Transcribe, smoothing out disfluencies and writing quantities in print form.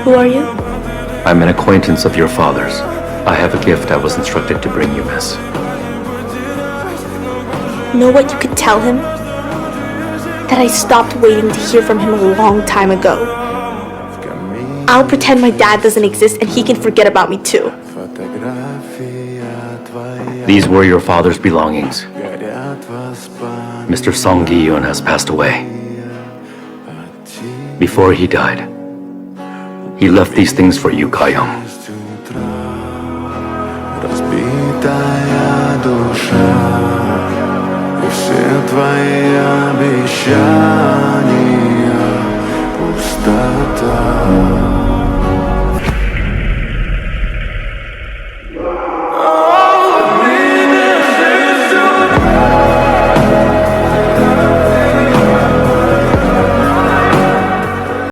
Who are you? I'm an acquaintance of your father's. I have a gift I was instructed to bring you, miss. Know what you could tell him? That I stopped waiting to hear from him a long time ago. I'll pretend my dad doesn't exist and he can forget about me too. These were your father's belongings. Mr. Song Gi-hun has passed away. Before he died, he left these things for you, Gi-hun. Разбитая душа и все твои обещания пустота.